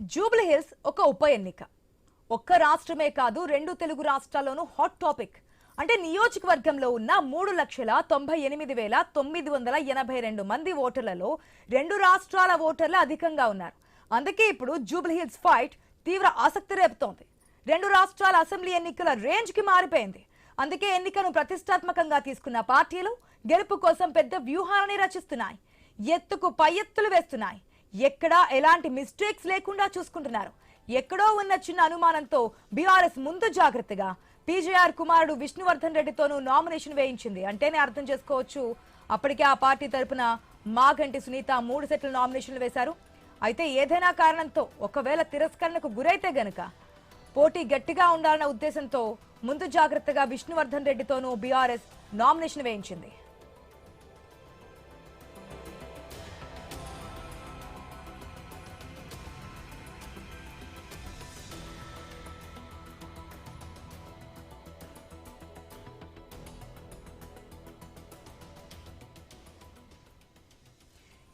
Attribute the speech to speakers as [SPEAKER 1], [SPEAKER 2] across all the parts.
[SPEAKER 1] Jubilee hills ఒక ఉప ఎన్నిక. ఒక్క రాష్ట్రమే కాదు, రెండు తెలుగు రాష్ట్రాల్లోనూ హాట్ టాపిక్. అంటే నియోజకవర్గంలో ఉన్న 3,98,982 మంది ఓటర్లలో రెండు రాష్ట్రాల ఓటర్లు అధికంగా ఉన్నారు. అందుకే ఇప్పుడు జూబ్లీ హిల్స్ ఫైట్ తీవ్ర ఆసక్తి రేపుతోంది. రెండు రాష్ట్రాల అసెంబ్లీ ఎన్నికల రేంజ్ కి మారిపోయింది. అందుకే ఎన్నికను ప్రతిష్టాత్మకంగా తీసుకున్న పార్టీలు గెలుపు కోసం పెద్ద వ్యూహాలని రచిస్తున్నాయి. ఎత్తుకు పై ఎత్తులు వేస్తున్నాయి. ఎక్కడా ఎలాంటి మిస్టేక్స్ లేకుండా చూసుకుంటున్నారు. ఎక్కడో ఉన్న చిన్న అనుమానంతో బీఆర్ఎస్ ముందు జాగ్రత్తగా పీజేఆర్ కుమారుడు విష్ణువర్ధన్ రెడ్డితోనూ నామినేషన్ వేయించింది అంటేనే అర్థం చేసుకోవచ్చు. అప్పటికే ఆ పార్టీ తరపున మాగంటి సునీత 3 సెట్ల నామినేషన్లు వేశారు. అయితే ఏదైనా కారణంతో ఒకవేళ తిరస్కరణకు గురైతే గనుక పోటీ గట్టిగా ఉండాలన్న ఉద్దేశంతో ముందు జాగ్రత్తగా విష్ణువర్ధన్ రెడ్డితోనూ బీఆర్ఎస్ నామినేషన్ వేయించింది.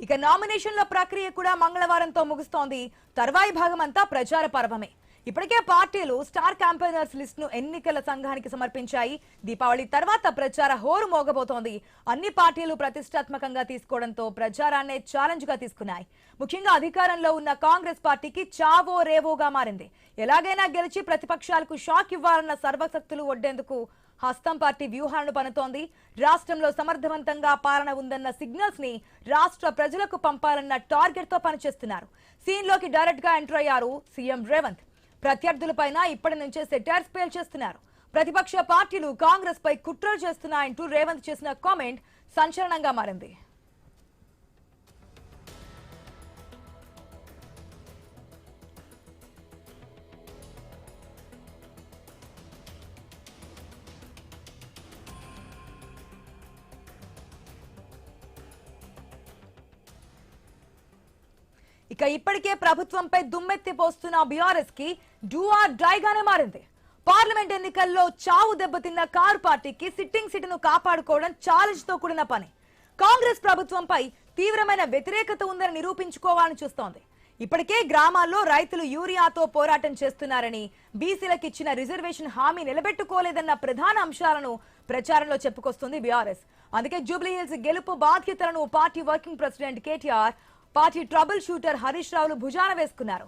[SPEAKER 1] ఇక నామినేషన్ల ప్రక్రియ కూడా మంగళవారంతో ముగుస్తోంది. తర్వాయి భాగం అంతా ప్రచార పర్వమే. ఇప్పటికే పార్టీలు స్టార్ క్యాంపెయినర్స్ లిస్ట్ ను ఎన్నికల సంఘానికి సమర్పించాయి. దీపావళి తర్వాత ప్రచార హోరు మోగబోతోంది. అన్ని పార్టీలు ప్రతిష్టాత్మకంగా తీసుకోవడంతో ప్రచారాన్నే ఛాలెంజ్ గా తీసుకున్నాయి. ముఖ్యంగా అధికారంలో ఉన్న కాంగ్రెస్ పార్టీకి చావో రేవోగా మారింది. ఎలాగైనా గెలిచి ప్రతిపక్షాలకు షాక్ ఇవ్వాలన్న సర్వశక్తులు ఒడ్డేందుకు హస్తం పార్టీ వ్యూహాలను పనుతోంది. రాష్ట్రంలో సమర్థవంతంగా పాలన ఉందన్న సిగ్నల్స్ ని రాష్ట్ర ప్రజలకు పంపాలన్న టార్గెట్ తో పనిచేస్తున్నారు. సీన్ లోకి డైరెక్ట్ గా ఎంటర్ అయ్యారు సీఎం రేవంత్. ప్రత్యర్థులపైన ఇప్పటి నుంచే సెటైర్స్ పేల్చేస్తున్నారు. ప్రతిపక్ష పార్టీలు కాంగ్రెస్ పై కుట్రలు చేస్తున్నాయంటూ రేవంత్ చేసిన కామెంట్ సంచలనంగా మారింది. ఇక ఇప్పటికే ప్రభుత్వంపై దుమ్మెత్తి పోస్తున్న బీఆర్ఎస్ కి డూ ఆర్ డై గానే మారింది. పార్లమెంట్ ఎన్నికల్లో చావు దెబ్బతిన్న కారు పార్టీకి సిట్టింగ్ సీటును కాపాడుకోవడం ఛాలెంజ్ తో కూడిన పని. కాంగ్రెస్ ప్రభుత్వంపై తీవ్రమైన వ్యతిరేకత ఉందని నిరూపించుకోవాలని చూస్తోంది. ఇప్పటికే గ్రామాల్లో రైతులు యూరియాతో పోరాటం చేస్తున్నారని, బీసీలకు ఇచ్చిన రిజర్వేషన్ హామీ నిలబెట్టుకోలేదన్న ప్రధాన అంశాలను ప్రచారంలో చెప్పుకొస్తుంది బీఆర్ఎస్. అందుకే జూబ్లీ హిల్స్ గెలుపు బాధ్యతలను party working president KTR, party trouble shooter Harish రావులు భుజాన వేసుకున్నారు.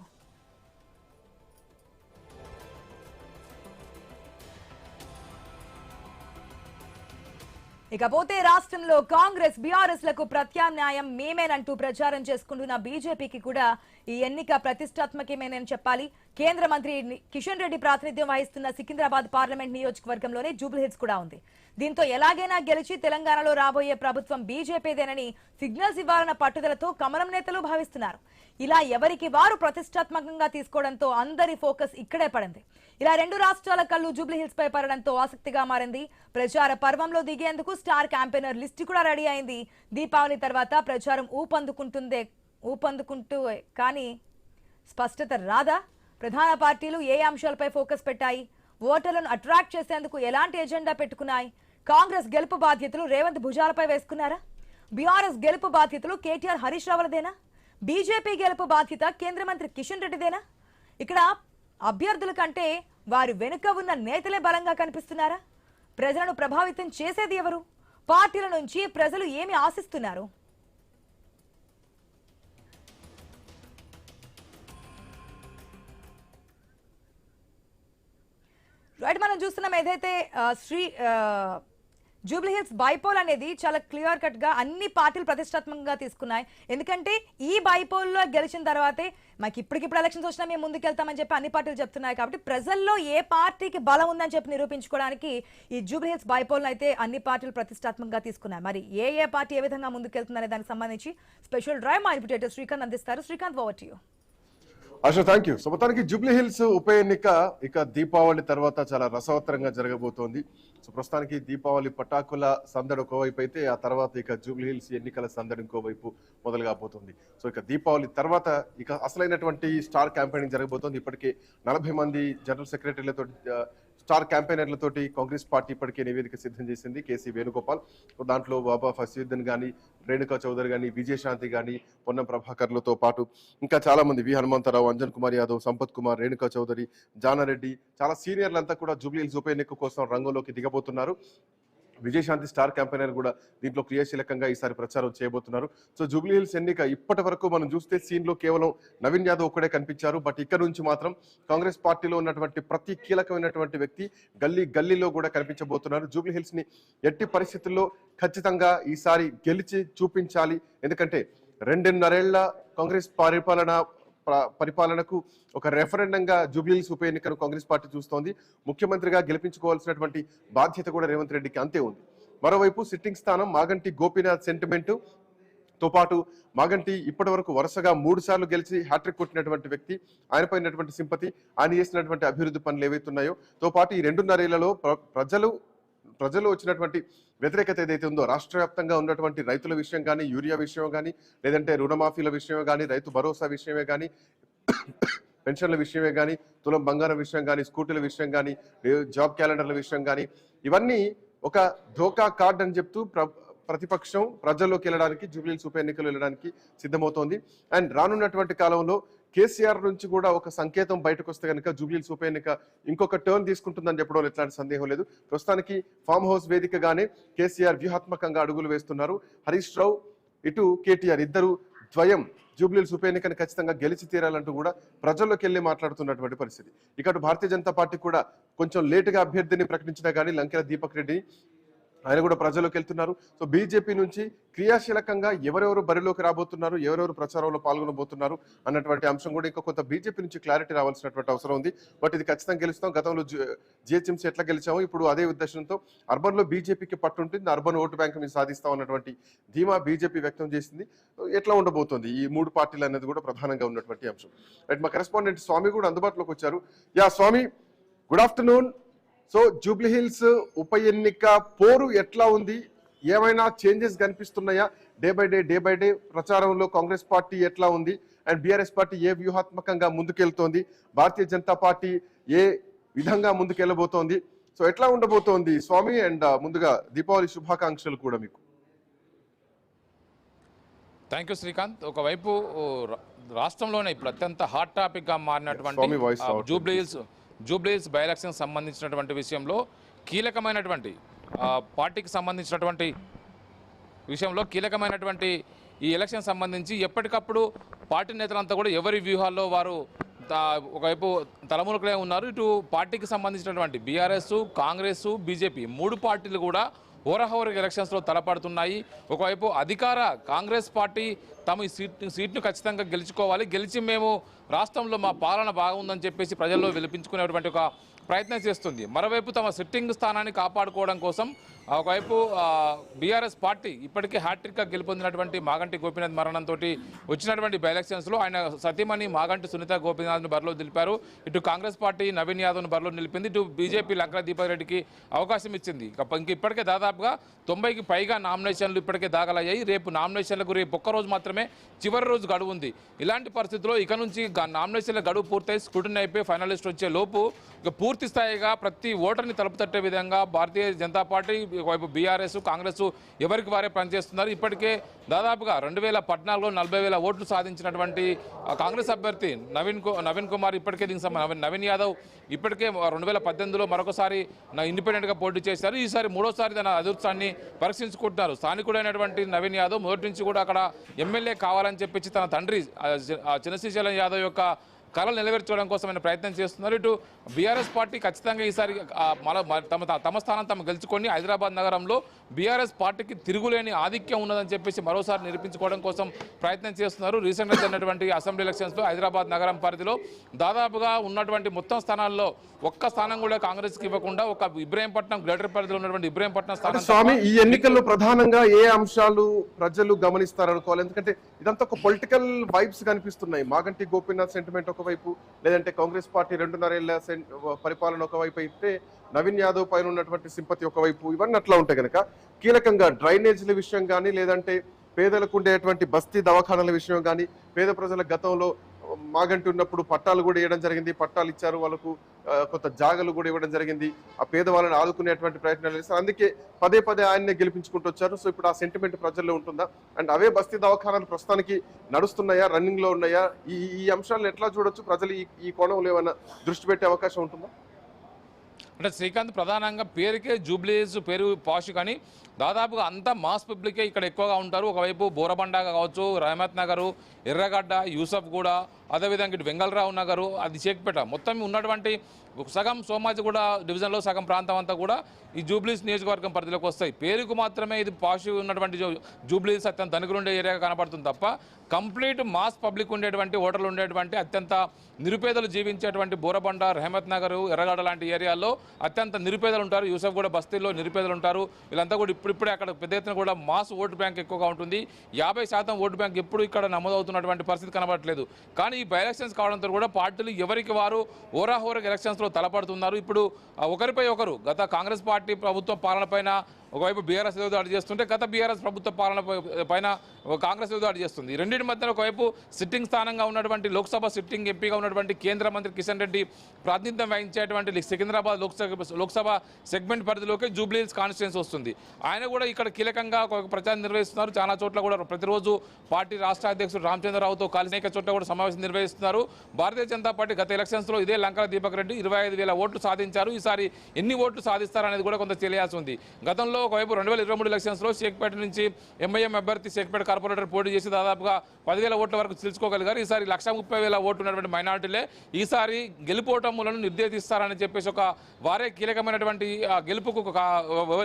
[SPEAKER 1] ఇకపోతే రాష్ట్రంలో కాంగ్రెస్ బీఆర్ఎస్ లకు ప్రత్యామ్నాయం మేమేనంటూ ప్రచారం చేసుకుంటున్న బీజేపీకి కూడా ఈ ఎన్నిక ప్రతిష్టాత్మకమేనని చెప్పాలి. కేంద్ర మంత్రి కిషన్ రెడ్డి ప్రాతినిధ్యం వహిస్తున్న సికింద్రాబాద్ పార్లమెంట్ నియోజకవర్గంలోనే జూబ్లీ హిల్స్ కూడా ఉంది. దీంతో ఎలాగైనా గెలిచి తెలంగాణలో రాబోయే ప్రభుత్వం బీజేపీదేనని సిగ్నల్స్ ఇవ్వాలన్న పట్టుదలతో కమలం నేతలు భావిస్తున్నారు. ఇలా ఎవరికి వారు ప్రతిష్టాత్మకంగా తీసుకోవడంతో అందరి ఫోకస్ ఇక్కడే పడింది. ఇలా రెండు రాష్ట్రాల కళ్ళు జూబ్లీ హిల్స్ పై పడడంతో ఆసక్తిగా మారింది. ప్రచార పర్వంలో దిగేందుకు స్టార్ క్యాంపెయినర్ లిస్ట్ కూడా రెడీ అయింది. దీపావళి తర్వాత ప్రచారం ఊపందుకుంటూ కానీ స్పష్టత రాదా? ప్రధాన పార్టీలు ఏ అంశాలపై ఫోకస్ పెట్టాయి? ఓటర్లను అట్రాక్ట్ చేసేందుకు ఎలాంటి ఎజెండా పెట్టుకున్నాయి? కాంగ్రెస్ గెలుపు బాధ్యతలు రేవంత్ భుజాలపై వేసుకున్నారా? బీఆర్ఎస్ గెలుపు బాధ్యతలు కేటీఆర్ హరీష్ రావులదేనా? బీజేపీ గెలుపు బాధ్యత కేంద్ర మంత్రి కిషన్ రెడ్డిదేనా? ఇక్కడ అభ్యర్థుల కంటే వారి వెనుక ఉన్న నేతలే బలంగా కనిపిస్తున్నారా? ప్రజలను ప్రభావితం చేసేది ఎవరు? పార్టీల నుంచి ప్రజలు ఏమి ఆశిస్తున్నారు? రైట్, మనం చూస్తున్నాం ఏదైతే జూబ్లీ హిల్స్ బైపోల్ అనేది చాలా క్లియర్ కట్ గా అన్ని పార్టీలు ప్రతిష్టాత్మకంగా తీసుకున్నాయి. ఎందుకంటే ఈ బైపోల్లో గెలిచిన తర్వాతే మాకు ఇప్పటికిప్పుడు ఎలక్షన్స్ వచ్చినా మేము ముందుకెళ్తామని చెప్పి అన్ని పార్టీలు చెప్తున్నాయి. కాబట్టి ప్రజల్లో ఏ పార్టీకి బలం ఉందని చెప్పి నిరూపించుకోవడానికి ఈ జూబ్లీ హిల్స్ బైపోల్ అయితే అన్ని పార్టీలు ప్రతిష్టాత్మకంగా తీసుకున్నాయి. మరి ఏ పార్టీ ఏ విధంగా ముందుకెళ్తుందనే దానికి సంబంధించి స్పెషల్ డ్రైవ్ మా డిప్యూటేటర్ శ్రీకాంత్ అందిస్తారు. Srikanth, over to you.
[SPEAKER 2] ASHA, thank you. So మొత్తానికి జూబ్లీ హిల్స్ ఉప ఎన్నిక ఇక దీపావళి తర్వాత చాలా రసవత్తరంగా జరగబోతోంది. సో ప్రస్తుతానికి దీపావళి పటాకుల సందడి ఒకవైపు అయితే ఆ తర్వాత ఇక జూబ్లీ హిల్స్ ఎన్నికల సందడి ఇంకోవైపు మొదలుగా పోతుంది. సో ఇక దీపావళి తర్వాత ఇక అసలైనటువంటి స్టార్ క్యాంపెయినింగ్ జరగబోతోంది. ఇప్పటికే 40 మంది జనరల్ సెక్రటరీలతో స్టార్ క్యాంపెయినర్లతోటి కాంగ్రెస్ పార్టీ ఇప్పటికే నివేదిక సిద్ధం చేసింది. కేసీ వేణుగోపాల్, దాంట్లో బాబా ఫసీద్దీన్ కానీ, రేణుకా చౌదరి కానీ, విజయశాంతి కానీ, పొన్నం ప్రభాకర్లతో పాటు ఇంకా చాలా మంది, వి హనుమంతరావు, అంజన్ కుమార్ యాదవ్, సంపత్ కుమార్, రేణుకా చౌదరి, జానారెడ్డి, చాలా సీనియర్లంతా కూడా జూబ్లీ హిల్స్ ఉప ఎన్నిక కోసం రంగంలోకి దిగబోతున్నారు. విజయశాంతి స్టార్ క్యాంపెయినర్ కూడా దీంట్లో క్రియాశీలకంగా ఈసారి ప్రచారం చేయబోతున్నారు. సో జూబ్లీ హిల్స్ ఎన్నిక ఇప్పటి వరకు మనం చూస్తే సీన్ లో కేవలం నవీన్ యాదవ్ ఒక్కడే కనిపించారు. బట్ ఇక్కడ నుంచి మాత్రం కాంగ్రెస్ పార్టీలో ఉన్నటువంటి ప్రతి కీలకమైనటువంటి వ్యక్తి గల్లీలో కూడా కనిపించబోతున్నారు. జూబ్లీ హిల్స్ ని ఎట్టి పరిస్థితుల్లో ఖచ్చితంగా ఈసారి గెలిచి చూపించాలి. ఎందుకంటే 2.5 ఏళ్ల కాంగ్రెస్ పరిపాలనకు ఒక రెఫరెండంగా జూబ్లీ హిల్స్ ఉప ఎన్నికను కాంగ్రెస్ పార్టీ చూస్తోంది. ముఖ్యమంత్రిగా గెలిపించుకోవాల్సినటువంటి బాధ్యత కూడా రేవంత్ రెడ్డికి అంతే ఉంది. మరోవైపు సిట్టింగ్ స్థానం మాగంటి గోపీనాథ్ సెంటిమెంట్ తో పాటు మాగంటి ఇప్పటి వరకు వరుసగా 3 సార్లు గెలిచి హ్యాట్రిక్ కొట్టినటువంటి వ్యక్తి, ఆయనపై ఉన్నటువంటి సింపతి, ఆయన చేసినటువంటి అభివృద్ధి పనులు ఏవైతున్నాయో తో పాటు ఈ 2.5 ఏళ్లలో ప్రజలు వచ్చినటువంటి వ్యతిరేకత ఏదైతే ఉందో, రాష్ట్ర వ్యాప్తంగా ఉన్నటువంటి రైతుల విషయం కానీ, యూరియా విషయం కానీ, లేదంటే రుణమాఫీల విషయమే కానీ, రైతు భరోసా విషయమే కానీ, పెన్షన్ల విషయమే కానీ, తులం బంగారం విషయం కానీ, స్కూటీల విషయం కానీ, జాబ్ క్యాలెండర్ల విషయం కానీ, ఇవన్నీ ఒక ధోకా కార్డ్ అని చెప్తూ ప్రతిపక్షం ప్రజల్లోకి వెళ్ళడానికి, జూబ్లీ హిల్స్ ఉప ఎన్నికలు వెళ్ళడానికి సిద్ధమవుతోంది. అండ్ రానున్నటువంటి కాలంలో కేసీఆర్ నుంచి కూడా ఒక సంకేతం బయటకు వస్తే కనుక జూబ్లీ హిల్స్ ఉప ఎన్నిక ఇంకొక టర్న్ తీసుకుంటుందని చెప్పడం ఎట్లాంటి సందేహం లేదు. ప్రస్తుతానికి ఫామ్ హౌస్ వేదికగానే కేసీఆర్ వ్యూహాత్మకంగా అడుగులు వేస్తున్నారు. హరీష్ రావు ఇటు కేటీఆర్ ఇద్దరు ద్వయం జూబ్లీ హిల్స్ ఉప ఎన్నికను ఖచ్చితంగా గెలిచి తీరాలంటూ కూడా ప్రజల్లోకి వెళ్ళి మాట్లాడుతున్నటువంటి పరిస్థితి. ఇక భారతీయ జనతా పార్టీ కూడా కొంచెం లేటుగా అభ్యర్థిని ప్రకటించినా కానీ లంకెల దీపక్ రెడ్డి ఆయన కూడా ప్రజల్లోకి వెళ్తున్నారు. సో బీజేపీ నుంచి క్రియాశీలకంగా ఎవరెవరు బరిలోకి రాబోతున్నారు, ఎవరెవరు ప్రచారంలో పాల్గొనబోతున్నారు అన్నటువంటి అంశం కూడా ఇంకా కొంత బీజేపీ నుంచి క్లారిటీ రావాల్సినటువంటి అవసరం ఉంది. బట్ ఇది ఖచ్చితంగా గెలుస్తాం. గతంలో జిహెచ్ఎంసీ ఎట్లా గెలిచామో ఇప్పుడు అదే ఉద్దేశంతో అర్బన్ లో బీజేపీకి పట్టుంటుంది, అర్బన్ ఓటు బ్యాంక్ మీద సాధిస్తాం అన్నటువంటి ధీమా బీజేపీ వ్యక్తం చేసింది. ఎట్లా ఉండబోతోంది ఈ 3 పార్టీలు అనేది కూడా ప్రధానంగా ఉన్నటువంటి అంశం. రైట్, మా కరెస్పాండెంట్ స్వామి కూడా అందుబాటులోకి వచ్చారు. Yeah Swamy, good afternoon. So Jubilee Hills ఉప ఎన్నిక పోరు ఎట్లా ఉంది? ఏమైనా చేంజెస్ కనిపిస్తున్నాయా? డే బై డే ప్రచారంలో కాంగ్రెస్ పార్టీ ఎట్లా ఉంది అండ్ బీఆర్ఎస్ పార్టీ ఏ వ్యూహాత్మకంగా ముందుకెళ్తోంది, భారతీయ జనతా పార్టీ ఏ విధంగా ముందుకెళ్ళబోతోంది? సో ఎట్లా ఉండబోతోంది స్వామి? అండ్ ముందుగా దీపావళి శుభాకాంక్షలు కూడా మీకు.
[SPEAKER 3] Thank you Srikanth. ఒకవైపు రాష్ట్రంలోనే ఇప్పుడు అత్యంత హాట్ టాపిక్ గా మారినటువంటి జూబ్లీ హిల్స్ బై ఎలక్షన్ సంబంధించినటువంటి విషయంలో కీలకమైనటువంటి పార్టీకి సంబంధించినటువంటి విషయంలో కీలకమైనటువంటి ఈ ఎలక్షన్ సంబంధించి ఎప్పటికప్పుడు పార్టీ నేతలంతా కూడా ఎవరి వ్యూహాల్లో వారు ఒకవైపు తలమునకలే ఉన్నారు. ఇటు పార్టీకి సంబంధించినటువంటి బీఆర్ఎస్, కాంగ్రెస్, బీజేపీ 3 పార్టీలు కూడా హోరాహోరీ ఎలక్షన్స్లో తలపడుతున్నాయి. ఒకవైపు అధికార కాంగ్రెస్ పార్టీ తమ సీట్ను ఖచ్చితంగా గెలుచుకోవాలి, గెలిచి మేము రాష్ట్రంలో మా పాలన బాగుందని చెప్పేసి ప్రజల్లో వినిపించుకునేటువంటి ఒక ప్రయత్నం చేస్తుంది. మరోవైపు తమ సిట్టింగ్ స్థానాన్ని కాపాడుకోవడం కోసం ఒకవైపు బీఆర్ఎస్ పార్టీ ఇప్పటికే హ్యాట్రిక్గా గెలుపొందినటువంటి మాగంటి గోపీనాథ్ మరణంతో వచ్చినటువంటి బై ఎలక్షన్స్లో ఆయన సతీమణి మాగంటి సునీత గోపీనాథ్ను బరిలో నిలిపారు. ఇటు కాంగ్రెస్ పార్టీ నవీన్ యాదవ్ను బరిలో నిలిపింది. ఇటు బీజేపీ లంకల దీపక్ రెడ్డికి అవకాశం ఇచ్చింది. ఇప్పటికే దాదాపుగా 90కి పైగా నామినేషన్లు ఇప్పటికే దాఖలయ్యాయి. రేపు నామినేషన్లకు ఒక్కరోజు మాత్రమే చివరి రోజు గడువు ఉంది. ఇలాంటి పరిస్థితుల్లో ఇక నుంచి నామినేషన్ల గడువు పూర్తయి స్క్రూటినీ అయిపోయి ఫైనలిస్ట్ వచ్చే లోపు ఇక పూర్తి స్థాయిగా ప్రతి ఓటర్ని తలుపు తట్టే విధంగా భారతీయ జనతా పార్టీ, ఒకవైపు బీఆర్ఎస్, కాంగ్రెస్ ఎవరికి వారే పనిచేస్తున్నారు. ఇప్పటికే దాదాపుగా 2014లో 40,000 ఓట్లు సాధించినటువంటి కాంగ్రెస్ అభ్యర్థి నవీన్ కుమార్ ఇప్పటికే నవీన్ యాదవ్ ఇప్పటికే 2018లో మరొకసారి ఇండిపెండెంట్గా పోటీ చేశారు. ఈసారి 3వసారి తన అదృష్టాన్ని పరీక్షించుకుంటున్నారు. స్థానికుడైనటువంటి నవీన్ యాదవ్ మొదటి నుంచి కూడా అక్కడ ఎమ్మెల్యే కావాలని చెప్పి తన తండ్రి చినశ్రీశైలం యాదవ్ యొక్క కళలు నెరవేర్చడం కోసం ఆయన ప్రయత్నం చేస్తున్నారు. ఇటు బీఆర్ఎస్ పార్టీ ఖచ్చితంగా ఈసారి తమ స్థానం తమ గెలుచుకొని హైదరాబాద్ నగరంలో బీఆర్ఎస్ పార్టీకి తిరుగులేని ఆధిక్యం ఉన్నదని చెప్పేసి మరోసారి నిరూపించుకోవడం కోసం ప్రయత్నం చేస్తున్నారు. రీసెంట్గా జరిగినటువంటి అసెంబ్లీ ఎలక్షన్స్లో హైదరాబాద్ నగరం పరిధిలో దాదాపుగా ఉన్నటువంటి మొత్తం స్థానాల్లో ఒక్క స్థానం కూడా కాంగ్రెస్కి ఇవ్వకుండా ఒక ఇబ్రహీంపట్నం గ్రేటర్ పరిధిలో ఉన్నటువంటి ఇబ్రహీంపట్నం స్థానం.
[SPEAKER 2] స్వామి, ఈ ఎన్నికల్లో ప్రధానంగా ఏ అంశాలు ప్రజలు గమనిస్తారనుకోవాలి? ఎందుకంటే ఇదంతా ఒక పొలిటికల్ వైబ్స్ కనిపిస్తున్నాయి. మాగంటి గోపీనాథ్ సెంటిమెంట్ ఒకవైపు, లేదంటే కాంగ్రెస్ పార్టీ 2.5 ఏళ్ల పరిపాలన ఒకవైపు అయితే నవీన్ యాదవ్ పైన ఉన్నటువంటి సింపతి ఒకవైపు, ఇవన్నీ అట్లా ఉంటాయి కనుక కీలకంగా డ్రైనేజీల విషయం కానీ, లేదంటే పేదలకు ఉండేటువంటి బస్తీ దవాఖానాల విషయం కానీ, పేద ప్రజల గతంలో మాగంటి ఉన్నప్పుడు పట్టాలు కూడా ఇవ్వడం జరిగింది, పట్టాలు ఇచ్చారు వాళ్ళకు, కొంత జాగలు కూడా ఇవ్వడం జరిగింది, ఆ పేదవాళ్ళని ఆదుకునేటువంటి ప్రయత్నాలు చేస్తారు. అందుకే పదే పదే ఆయన్నే గెలిపించుకుంటూ వచ్చారు. సో ఇప్పుడు ఆ సెంటిమెంట్ ప్రజల్లో ఉంటుందా, అండ్ అవే బస్తీ దవాఖానాలు ప్రస్తుతానికి నడుస్తున్నాయా, రన్నింగ్ లో ఉన్నాయా, ఈ అంశాలను ఎట్లా చూడొచ్చు? ప్రజలు ఈ కోణంలో ఏమైనా దృష్టి పెట్టే అవకాశం ఉంటుందా?
[SPEAKER 3] అంటే శ్రీకాంత్ ప్రధానంగా పేరుకే జూబ్లీస్ పేరు పాష్, కానీ దాదాపుగా అంతా మాస్ పబ్లికే ఇక్కడ ఎక్కువగా ఉంటారు. ఒకవైపు బోరబండ కావచ్చు, రహమత్ నగరు, ఎర్రగడ్డ, యూసఫ్ కూడా, అదేవిధంగా ఇటు వెంగళరావు నగరు, అది షేక్పేట, మొత్తం ఉన్నటువంటి సగం సోమాజిగూడ డివిజన్లో సగం ప్రాంతం అంతా కూడా ఈ జూబ్లీస్ నియోజకవర్గం పరిధిలోకి వస్తాయి. పేరుకు మాత్రమే ఇది పాష్ ఉన్నటువంటి జూబ్లీస్ అత్యంత ధనికులుండే ఏరియాగా కనపడుతుంది తప్ప కంప్లీట్ మాస్ పబ్లిక్ ఉండేటువంటి ఓటర్లు ఉండేటువంటి అత్యంత నిరుపేదలు జీవించేటువంటి బోరబండ, రెహమత్ నగర్, ఎర్రగడ్డ లాంటి ఏరియాల్లో అత్యంత నిరుపేదలు ఉంటారు. యూసఫ్ కూడా బస్తీల్లో నిరుపేదలు ఉంటారు. వీళ్ళంతా కూడా ఇప్పుడిప్పుడే అక్కడ పెద్ద ఎత్తున కూడా మాస్ ఓటు బ్యాంక్ ఎక్కువగా ఉంటుంది. 50% ఓటు బ్యాంక్ ఎప్పుడు ఇక్కడ నమోదవుతున్నటువంటి పరిస్థితి కనబడట్లేదు. కానీ ఈ బై ఎలక్షన్స్ కావడంతో కూడా పార్టీలు ఎవరికి వారు ఓరాహోరగా ఎలక్షన్స్లో తలపడుతున్నారు. ఇప్పుడు ఒకరిపై ఒకరు గత కాంగ్రెస్ పార్టీ ప్రభుత్వం పాలన పైన ఒకవైపు బీఆర్ఎస్ ఎదురుదాడి చేస్తుంటే, గత బీఆర్ఎస్ ప్రభుత్వ పాలన పైన కాంగ్రెస్ ఎదురుదాడి చేస్తుంది. రెండింటి మధ్యన ఒకవైపు సిట్టింగ్ స్థానంగా ఉన్నటువంటి లోక్సభ సిట్టింగ్ ఎంపీగా ఉన్నటువంటి కేంద్ర మంత్రి కిషన్ రెడ్డి ప్రాతినిధ్యం వహించేటువంటి సికింద్రాబాద్ లోక్సభ సెగ్మెంట్ పరిధిలోకి జూబ్లీహిల్స్ కాన్స్టిట్యున్సీ వస్తుంది. ఆయన కూడా ఇక్కడ కీలకంగా ఒక ప్రచారం నిర్వహిస్తున్నారు. చాలా చోట్ల కూడా ప్రతిరోజు పార్టీ రాష్ట్ర అధ్యక్షుడు రామచంద్రరావుతో కలిసి అనేక చోట్ల కూడా సమావేశం నిర్వహిస్తున్నారు. భారతీయ జనతా పార్టీ గత ఎలక్షన్స్లో ఇదే లంకల దీపక్ రెడ్డి 25,000 ఓట్లు సాధించారు. ఈసారి ఎన్ని ఓట్లు సాధిస్తారనేది కూడా కొంత తెలియాల్సి ఉంది. గతంలో ఒకవైపు 2023 ఎలక్షన్స్లో షేక్పేట నుంచి ఎంఐఎం అభ్యర్థి షేక్పేట కార్పొరేటర్ పోటీ చేసి దాదాపుగా 10,000 ఓట్ల వరకు తెలుసుకోగలిగారు. ఈసారి 130,000 ఓట్లు ఉన్నటువంటి మైనార్టీలే ఈసారి గెలుపోటములను నిర్దేశిస్తారని చెప్పేసి ఒక వారే కీలకమైనటువంటి గెలుపుకు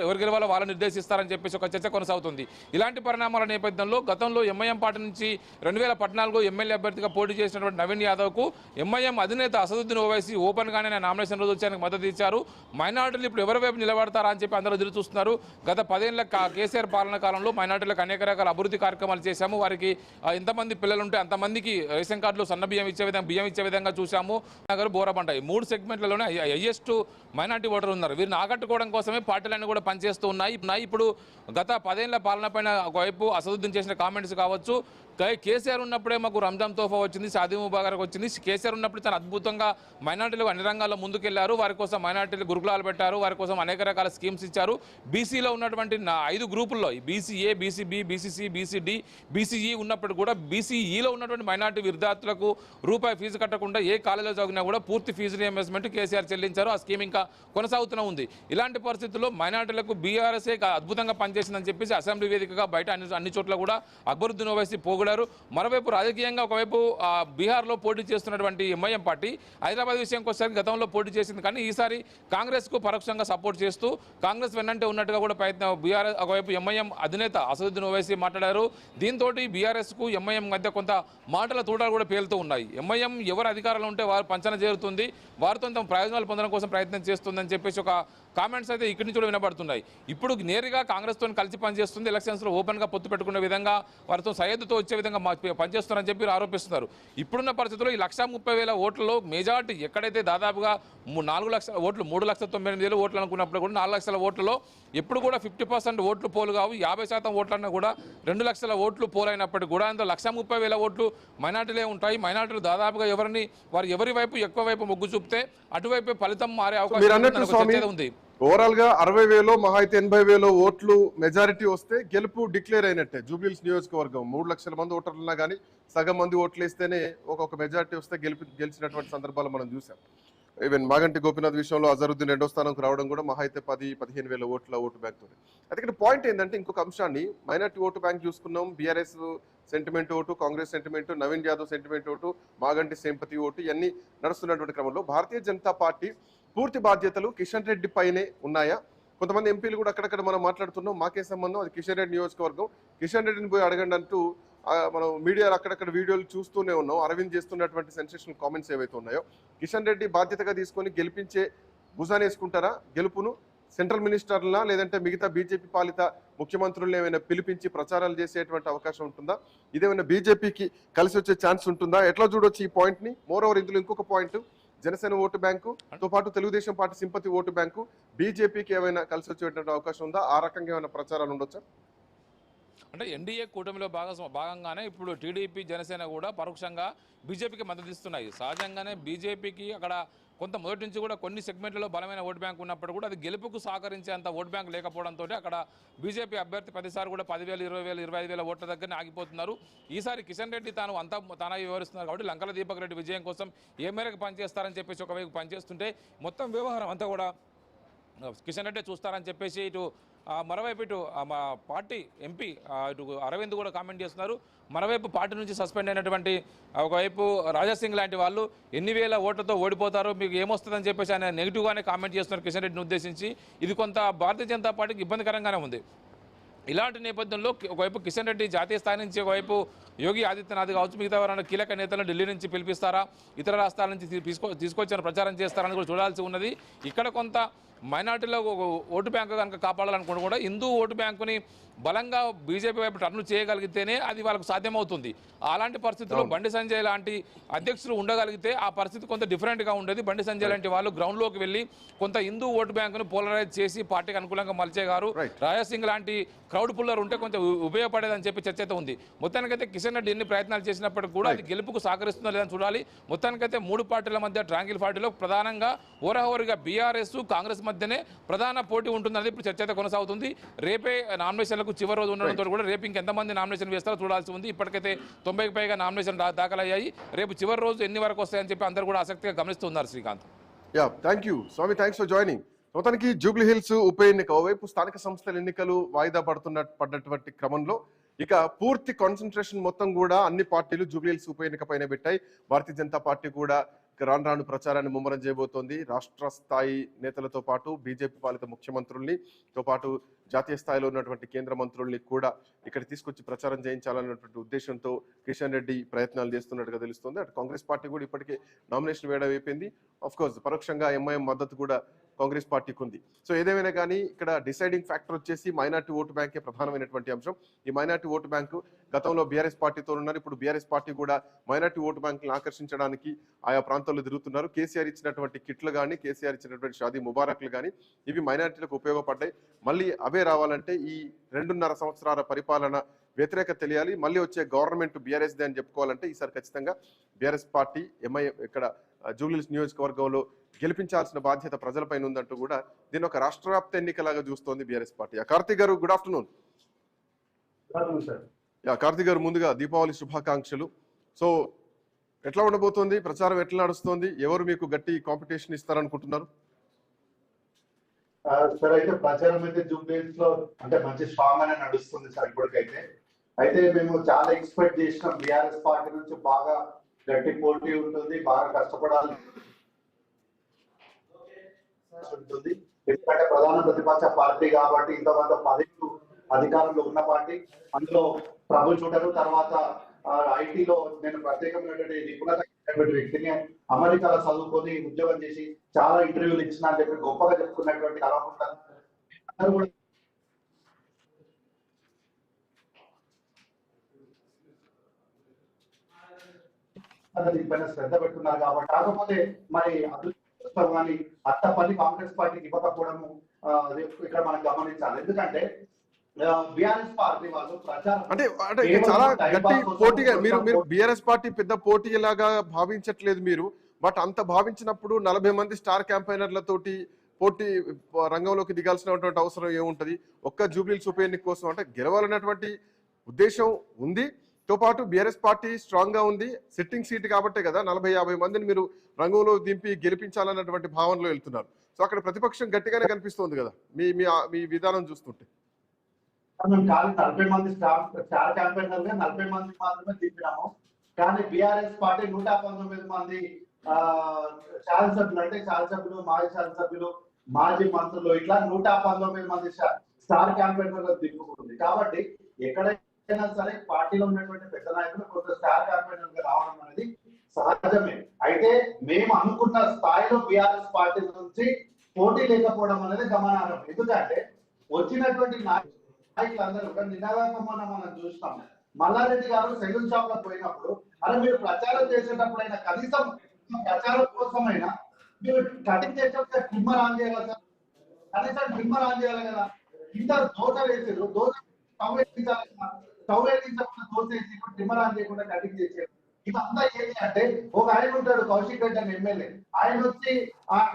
[SPEAKER 3] ఎవరు గెలవాలో వాళ్ళు నిర్దేశిస్తారని చెప్పేసి ఒక చర్చ కొనసాగుతుంది. ఇలాంటి పరిణామాల నేపథ్యంలో గతంలో ఎంఐఎం పార్టీ నుంచి 2014 ఎమ్మెల్యే అభ్యర్థిగా పోటీ చేసినటువంటి నవీన్ యాదవ్కు ఎంఐఎం అధినేత అసదుద్దీన్ ఓవైసీ ఓపెన్గానే నామినేషన్ రోజు వచ్చానికి మద్దతు ఇచ్చారు. మైనార్టీలు ఇప్పుడు ఎవరి వైపు నిలబడతారా అని చెప్పి అందరూ ఎదురు చూస్తున్నారు. గత 10 ఏళ్ల కేసీఆర్ పాలన కాలంలో మైనార్టీలకు అనేక రకాల అభివృద్ధి కార్యక్రమాలు చేశాము. వారికి ఎంతమంది పిల్లలు ఉంటే అంతమందికి రేషన్ కార్డులు సన్న బియ్యం ఇచ్చే విధంగా చూసాము. నగర్ బోరబండ ఈ 3 సెగ్మెంట్లలోనే హైయెస్ట్ మైనార్టీ ఓటర్లు ఉన్నారు. వీరిని ఆకట్టుకోవడం కోసమే పార్టీలన్నీ కూడా పనిచేస్తూ ఉన్నాయి. ఇప్పుడు గత 10 ఏళ్ల పాలన పైన ఒకవైపు అసదుద్దీన్ చేసిన కామెంట్స్ కావచ్చు, కేసీఆర్ ఉన్నప్పుడే మాకు రంజాన్ తోఫా వచ్చింది, షాదీ ముబారక్ వచ్చింది. కేసీఆర్ ఉన్నప్పుడు చాలా అద్భుతంగా మైనార్టీలు అన్ని రంగాల్లో ముందుకెళ్లారు. వారి కోసం మైనార్టీలు గురుకులాలు పెట్టారు, వారి కోసం అనేక రకాల స్కీమ్స్ ఇచ్చారు. బీసీలో ఉన్నటువంటి 5 గ్రూపుల్లో BCA, BCB, BCC, BCD, BCE ఉన్నప్పుడు కూడా బీసీఈలో ఉన్నటువంటి మైనార్టీ విద్యార్థులకు రూపాయి ఫీజు కట్టకుండా ఏ కాలేజీలో చదివినా కూడా పూర్తి ఫీజు రియంబర్స్మెంట్ కేసీఆర్ చెల్లించారు. ఆ స్కీమ్ ఇంకా కొనసాగుతూనే ఉంది. ఇలాంటి పరిస్థితుల్లో మైనార్టీలకు బీఆర్ఎస్ఏ అద్భుతంగా పనిచేసిందని చెప్పేసి అసెంబ్లీ వేదికగా బయట అన్ని చోట్ల కూడా అక్బరుద్దీన్ ఓవైసీ పోగొడారు. మరోవైపు రాజకీయంగా ఒకవైపు బీహార్లో పోటీ చేస్తున్నటువంటి ఎంఐఎం పార్టీ హైదరాబాద్ విషయంకి వచ్చేసరికి గతంలో పోటీ చేసింది, కానీ ఈసారి కాంగ్రెస్కు పరోక్షంగా సపోర్ట్ చేస్తూ కాంగ్రెస్ వెన్నంటే ఉన్నట్టుగా కూడా బీఆర్ఎస్ ఒకవైపు ఎంఐఎం అధినేత అసదుద్దీన్ ఓవైసీ మాట్లాడారు. దీంతో బీఆర్ఎస్కు ఎంఐఎం మధ్య కొంత మాటల తూటాలు కూడా పేలుతూ ఉన్నాయి. ఎంఐఎం ఎవరు అధికారంలో ఉంటే వారు పంచన చేరుతుంది, వారితో తమ ప్రయోజనాలు పొందడం కోసం ప్రయత్నం చేస్తుందని చెప్పేసి ఒక కామెంట్స్ అయితే ఇక్కడి నుంచి కూడా వినబడుతున్నాయి. ఇప్పుడు నేరుగా కాంగ్రెస్తో కలిసి పనిచేస్తుంది, ఎలక్షన్స్లో ఓపెన్గా పొత్తు పెట్టుకునే విధంగా వారితో సయ్యద్తో వచ్చే విధంగా పనిచేస్తున్నారని చెప్పి ఆరోపిస్తున్నారు. ఇప్పుడున్న పరిస్థితుల్లో ఈ 130,000 ఓట్లలో మెజార్టీ ఎక్కడైతే దాదాపుగా 4 లక్షల ఓట్లు 3,98,000 ఓట్లు అనుకున్నప్పుడు కూడా 4 లక్షల ఓట్లలో ఎప్పుడు కూడా 50% ఓట్లు పోలు కావు. 50% ఓట్లన్నా కూడా 2 లక్షల ఓట్లు పోలైనప్పటికీ కూడా అందులో 130,000 ఓట్లు మైనార్టీలే ఉంటాయి. మైనార్టీలు దాదాపుగా ఎవరి వైపు ఎక్కువ వైపు మొగ్గు చూపితే అటువైపే ఫలితం మారే అవకాశం ఉంది.
[SPEAKER 2] ఓవరాల్ గా 60,000 మహా అయితే 80,000 ఓట్లు మెజారిటీ వస్తే గెలుపు డిక్లేర్ అయినట్టే. జూబ్లీహిల్స్ నియోజకవర్గం 3 లక్షల మంది ఓటర్లు ఉన్నా కానీ సగం మంది ఓట్లు వేస్తేనే ఒక మెజారిటీ వస్తే గెలిచినటువంటి సందర్భాలు మనం చూసాం. ఈవెన్ మాగంటి గోపీనాథ్ విషయంలో అజరుద్దీన్ 2వ స్థానంకు రావడం కూడా మహా అయితే 10-15,000 ఓట్ల ఓటు బ్యాంక్ తోటి. అయితే ఇక్కడ పాయింట్ ఏంటంటే ఇంకొక అంశాన్ని మైనార్టీ ఓటు బ్యాంక్ చూసుకున్నాం. BRS sentiment vote, Congress sentiment, Naveen Yadav sentiment vote, Maganti sympathy vote ఇవన్నీ నడుస్తున్నటువంటి క్రమంలో భారతీయ జనతా పార్టీ పూర్తి బాధ్యతలు కిషన్ రెడ్డి పైనే ఉన్నాయా? కొంతమంది ఎంపీలు కూడా అక్కడక్కడ మనం మాట్లాడుతున్నాం, మాకే సంబంధం, అది కిషన్ రెడ్డి నియోజకవర్గం, కిషన్ రెడ్డిని పోయి అడగండి అంటూ మనం మీడియాలో అక్కడక్కడ వీడియోలు చూస్తూనే ఉన్నాం. అరవింద్ చేస్తున్నటువంటి సెన్సేషనల్ కామెంట్స్ ఏవైతే ఉన్నాయో కిషన్ రెడ్డి బాధ్యతగా తీసుకొని గెలిపించే భుజాన్ని వేసుకుంటారా గెలుపును? సెంట్రల్ మినిస్టర్లా లేదంటే మిగతా బీజేపీ పాలిత ముఖ్యమంత్రులను ఏమైనా పిలిపించి ప్రచారాలు చేసేటువంటి అవకాశం ఉంటుందా? ఇదేమైనా బీజేపీకి కలిసి వచ్చే ఛాన్స్ ఉంటుందా? ఎట్లా చూడొచ్చు ఈ పాయింట్ ని? మోర్ ఓవర్ ఇందులో ఇంకొక పాయింట్, జనసేన ఓటు బ్యాంకు తో పాటు Telugu Desam party sympathy vote bank బీజేపీకి ఏమైనా కలిసి వచ్చేటువంటి అవకాశం ఉందా? ఆ రకంగా ఏమైనా ప్రచారాలు ఉండొచ్చా?
[SPEAKER 3] అంటే ఎన్డీఏ కూటమిలో భాగంగానే ఇప్పుడు టీడీపీ జనసేన కూడా పరోక్షంగా బీజేపీకి మద్దతు ఇస్తున్నాయి. సహజంగానే బీజేపీకి అక్కడ కొంత మొదటి నుంచి కూడా కొన్ని సెగ్మెంట్లలో బలమైన ఓటు బ్యాంక్ ఉన్నప్పుడు కూడా అది గెలుపుకు సహకరించేంత ఓటు బ్యాంక్ లేకపోవడంతో అక్కడ బీజేపీ అభ్యర్థి ప్రతిసారి కూడా 10,000, 20,000, 25,000 ఓట్ల దగ్గరనే ఆగిపోతున్నారు. ఈసారి కిషన్ రెడ్డి తానే వివరిస్తున్నారు కాబట్టి లంకల దీపక్ రెడ్డి విజయం కోసం ఏ మేరకు పనిచేస్తారని చెప్పేసి ఒకవైపు పనిచేస్తుంటే మొత్తం వ్యవహారం అంతా కూడా కిషన్ రెడ్డి చూస్తారని చెప్పేసి ఇటు మరోవైపు ఇటు మా పార్టీ ఎంపీ ఇటు అరవింద్ కూడా కామెంట్ చేస్తున్నారు. మరోవైపు పార్టీ నుంచి సస్పెండ్ అయినటువంటి ఒకవైపు రాజాసింగ్ లాంటి వాళ్ళు ఎన్ని వేల ఓట్లతో ఓడిపోతారో మీకు ఏమొస్తుందని చెప్పేసి ఆయన నెగిటివ్గానే కామెంట్ చేస్తున్నారు కిషన్ రెడ్డిని ఉద్దేశించి. ఇది కొంత భారతీయ జనతా పార్టీకి ఇబ్బందికరంగానే ఉంది. ఇలాంటి నేపథ్యంలో ఒకవైపు కిషన్ రెడ్డి జాతీయ స్థాయి నుంచి ఒకవైపు యోగి ఆదిత్యనాథ్ కావచ్చు మిగతా ఎవరైనా కీలక నేతలను ఢిల్లీ నుంచి పిలిపిస్తారా, ఇతర రాష్ట్రాల నుంచి తీసుకొచ్చిన ప్రచారం చేస్తారని కూడా చూడాల్సి ఉన్నది. ఇక్కడ కొంత మైనార్టీలో ఓటు బ్యాంకు కనుక కాపాడాలనుకుంటే కూడా హిందూ ఓటు బ్యాంకుని బలంగా బీజేపీ వైపు టర్న్ చేయగలిగితేనే అది వాళ్ళకు సాధ్యమవుతుంది. అలాంటి పరిస్థితుల్లో బండి సంజయ్ లాంటి అధ్యక్షులు ఉండగలిగితే ఆ పరిస్థితి కొంత డిఫరెంట్గా ఉండేది. బండి సంజయ్ లాంటి వాళ్ళు గ్రౌండ్లోకి వెళ్ళి కొంత హిందూ ఓటు బ్యాంకును పోలరైజ్ చేసి పార్టీకి అనుకూలంగా మలిచే గారు, రాజాసింగ్ లాంటి క్రౌడ్ పుల్లర్ ఉంటే కొంచెం ఉపయోగపడేదని చెప్పి చర్చ అయితే ఉంది. మొత్తానికైతే కిషన్ రెడ్డి ఎన్ని ప్రయత్నాలు చేసినప్పటికీ కూడా అది గెలుపుకు సహకరిస్తుందో లేదని చూడాలి. మొత్తానికైతే మూడు పార్టీల మధ్య ట్రాంగిల్ పార్టీలో ప్రధానంగా ఓరహోరిగా బీఆర్ఎస్ కాంగ్రెస్ మధ్యనే ప్రధాన పోటీ ఉంటుందనేది ఇప్పుడు చర్చ అయితే కొనసాగుతుంది. రేపే నామినేషన్లకు చివరి రోజు ఉండడంతో కూడా రేపు ఇంకెంతమంది నామినేషన్ వేస్తారో చూడాల్సి ఉంది. ఇప్పటికైతే 90కి పైగా నామినేషన్ దాఖలయ్యాయి. రేపు చివరి రోజు ఎన్ని వరకు వస్తాయని చెప్పి అందరూ కూడా ఆసక్తిగా గమనిస్తున్నారు. Srikanth,
[SPEAKER 2] thank you Swamy, thanks for joining. మొత్తానికి జూబ్లీ హిల్స్ ఉప ఎన్నిక ఓవైపు స్థానిక సంస్థల ఎన్నికలు వాయిదా పడ్డటువంటి క్రమంలో ఇక పూర్తి కాన్సన్ట్రేషన్ మొత్తం కూడా అన్ని పార్టీలు జూబ్లీ హిల్స్ ఉప ఎన్నిక పైన పెట్టాయి. భారతీయ జనతా పార్టీ కూడా రాను ప్రచారాన్ని ముమ్మరం చేయబోతోంది. రాష్ట్ర స్థాయి నేతలతో పాటు బీజేపీ పాలిత ముఖ్యమంత్రుల్ని తో పాటు జాతీయ స్థాయిలో ఉన్నటువంటి కేంద్ర మంత్రుల్ని కూడా ఇక్కడ తీసుకొచ్చి ప్రచారం చేయించాలన్నటువంటి ఉద్దేశంతో కిషన్ రెడ్డి ప్రయత్నాలు చేస్తున్నట్టుగా తెలుస్తుంది. అటు కాంగ్రెస్ పార్టీ కూడా ఇప్పటికే నామినేషన్ వేయడం అయిపోయింది. ఆఫ్ కోర్స్ పరోక్షంగా ఎంఐఎం మద్దతు కూడా కాంగ్రెస్ పార్టీకి ఉంది. సో ఏదేమైనా కానీ ఇక్కడ డిసైడింగ్ ఫ్యాక్టర్ వచ్చేసి మైనార్టీ ఓటు బ్యాంకే ప్రధానమైనటువంటి అంశం. ఈ మైనార్టీ ఓటు బ్యాంకు గతంలో బీఆర్ఎస్ పార్టీతో ఉన్నారు. ఇప్పుడు బీఆర్ఎస్ పార్టీ కూడా మైనార్టీ ఓటు బ్యాంకులను ఆకర్షించడానికి ఆయా ప్రాంతాల్లో తిరుగుతున్నారు. కేసీఆర్ ఇచ్చినటువంటి కిట్లు కానీ, కేసీఆర్ ఇచ్చినటువంటి షాదీ ముబారక్లు కానీ ఇవి మైనార్టీలకు ఉపయోగపడ్డాయి. మళ్ళీ అవే రావాలంటే ఈ 2.5 సంవత్సరాల పరిపాలన వ్యతిరేకత తెలియాలి. మళ్ళీ వచ్చే గవర్నమెంట్ బీఆర్ఎస్దే అని చెప్పుకోవాలంటే ఈసారి ఖచ్చితంగా బీఆర్ఎస్ పార్టీ ఎంఐఎం ఇక్కడ జూబ్లీ హిల్స్ నియోజకవర్గంలో గెలిపించాల్సిన బాధ్యత ప్రజలపైన ఉందంటూ కూడా దీని ఒక రాష్ట్ర వ్యాప్త ఎన్నికలాగా చూస్తోంది బీఆర్ఎస్ పార్టీ. కార్తీక్ గారు, గుడ్ ఆఫ్టర్నూన్. కార్తీక్ గారు, ముందుగా దీపావళి శుభాకాంక్షలు. సో ఎట్లా ఉండబోతోంది ప్రచారం, ఎట్లా నడుస్తోంది, ఎవరు మీకు గట్టి కాంపిటీషన్ ఇస్తారనుకుంటున్నారు?
[SPEAKER 4] సార్ అయితే ప్రచారం అయితే జూబ్లీ హిల్స్ లో అంటే మంచి స్ట్రాంగ్ గానే నడుస్తుంది సార్ ఇప్పటికైతే. అయితే మేము చాలా ఎక్స్పెక్ట్ చేసినాం బీఆర్ఎస్ పార్టీ నుంచి బాగా గట్టి పోటీ ఉంటుంది, బాగా కష్టపడాలి ఉంటుంది. ఎందుకంటే ప్రధాన ప్రతిపక్ష పార్టీ కాబట్టి ఇంతమంది 10 అధికారంలో ఉన్న పార్టీ, అందులో ప్రభు చూడరు. తర్వాత ఐటీలో నేను ప్రత్యేకమైనటువంటి నిపుణత వ్యక్తిని, అమెరికాలో చదువుకొని ఉద్యోగం చేసి చాలా ఇంటర్వ్యూలు ఇచ్చిన అని చెప్పి గొప్పగా చెప్పుకున్నటువంటి కళాకుంటారు. దీనిపైన శ్రద్ధ పెట్టున్నారు కాబట్టి. కాకపోతే మరి అదృష్టం కానీ అత్తపల్లి కాంగ్రెస్ పార్టీకి ఇవ్వకపోవడము ఇక్కడ మనం గమనించాలి. ఎందుకంటే బీఆర్ఎస్ పార్టీ వాళ్ళు ప్రచారం
[SPEAKER 2] అంటే చాలా గట్టి పోటీగా మీరు బీఆర్ఎస్ పార్టీ పెద్ద పోటీ లాగా భావించట్లేదు మీరు. బట్ అంత భావించినప్పుడు 40 మంది స్టార్ క్యాంపైనర్లతోటి పోటీ రంగంలోకి దిగాల్సినటువంటి అవసరం ఏముంటది? ఒక్క జూబ్లీ హిల్స్ ఉప ఎన్నిక కోసం అంటే గెలవాలన్నటువంటి ఉద్దేశం ఉంది. తో పాటు బీఆర్ఎస్ పార్టీ స్ట్రాంగ్ గా ఉంది. సిట్టింగ్ సీట్ కాబట్టే కదా 40-50 మందిని మీరు రంగంలో దింపి గెలిపించాలన్నటువంటి భావనలో వెళ్తున్నారు. సో అక్కడ ప్రతిపక్షం గట్టిగానే కనిపిస్తోంది కదా మీ విధానం చూస్తుంటే.
[SPEAKER 4] 40 మంది స్టార్ క్యాంపెయినర్ గా 40 మంది మాత్రమే దింపినాము. కానీ బీఆర్ఎస్ పార్టీ 119 మంది శాసనసభ్యులు, అంటే శాసనసభ్యులు, మాజీ శాసనసభ్యులు, మాజీ మంత్రులు, ఇట్లా 119 మంది స్టార్ క్యాంపెయినర్ దింపుకుంది. కాబట్టి ఎక్కడైనా సరే పార్టీలో ఉన్నటువంటి పెద్ద నాయకులు కొంత స్టార్ క్యాంపెయినర్ గా రావడం అనేది సహజమే. అయితే మేము అనుకున్న స్థాయిలో బీఆర్ఎస్ పార్టీ నుంచి పోటీ లేకపోవడం అనేది గమనార్హం. ఎందుకంటే వచ్చినటువంటి నాయకులందరూ కూడా నినాదాత్మకమైన మనం చూస్తాం. మల్లారెడ్డి గారు సెలూన్ షాప్ లో పోయినప్పుడు అరే మీరు ప్రచారం చేసేటప్పుడైనా కనీసం ప్రచారం కోసమైనా మీరు కటింగ్ చేసేటప్పుడు ట్రిమ్మర్ ఆన్ చేయాలి కదా, కనీసం ట్రిమ్మర్ ఆన్ చేయాలి కదా. కింద దోశ వేసారు, దోశ స్టవ్ వేయించాలి కదా, స్టవ్ వేయించకుండా దోశ వేసి ట్రిమ్మర్ ఆన్ చేయకుండా కటింగ్ చేసేది. ఇదంతా ఏంటి అంటే ఒక ఆయన ఉంటాడు కౌశిక్ రెడ్డి అని ఎమ్మెల్యే, ఆయన వచ్చి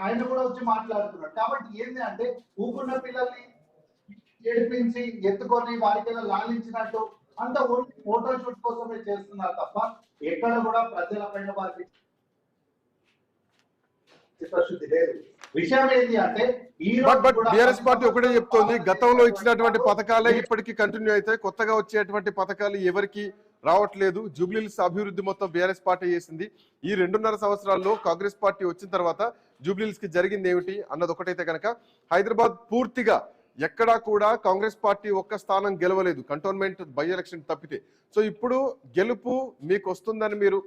[SPEAKER 4] ఆయన కూడా వచ్చి మాట్లాడుతున్నాడు. కాబట్టి ఏంటి అంటే ఊకున్న పిల్లల్ని ఏడిపించి ఎత్తుకొని వారికి లాలించినట్టు అంత ఓన్లీ ఫోటో షూట్ కోసమే చేస్తున్నారు తప్ప ఎక్కడ కూడా ప్రజల పైన వారికి చిత్తశుద్ధి లేదు. విషయం ఏంటి అంటే
[SPEAKER 2] బట్ బీఆర్ఎస్ పార్టీ ఒకటే చెప్తోంది, గతంలో ఇచ్చినటువంటి పథకాలే ఇప్పటికీ కంటిన్యూ అయితే కొత్తగా వచ్చేటువంటి పథకాలు ఎవరికి రావట్లేదు. జూబ్లీహిల్స్ అభివృద్ధి మొత్తం బీఆర్ఎస్ పార్టీ చేసింది. ఈ 2.5 సంవత్సరాల్లో కాంగ్రెస్ పార్టీ వచ్చిన తర్వాత జూబ్లీహిల్స్ కి జరిగింది ఏమిటి అన్నది ఒకటైతే కనుక హైదరాబాద్ పూర్తిగా ఎక్కడా కూడా కాంగ్రెస్ పార్టీ ఒక్క స్థానం గెలవలేదు, కంటోన్మెంట్ బై ఎలక్షన్ తప్పితే. సో ఇప్పుడు గెలుపు మీకు వస్తుందని మీరు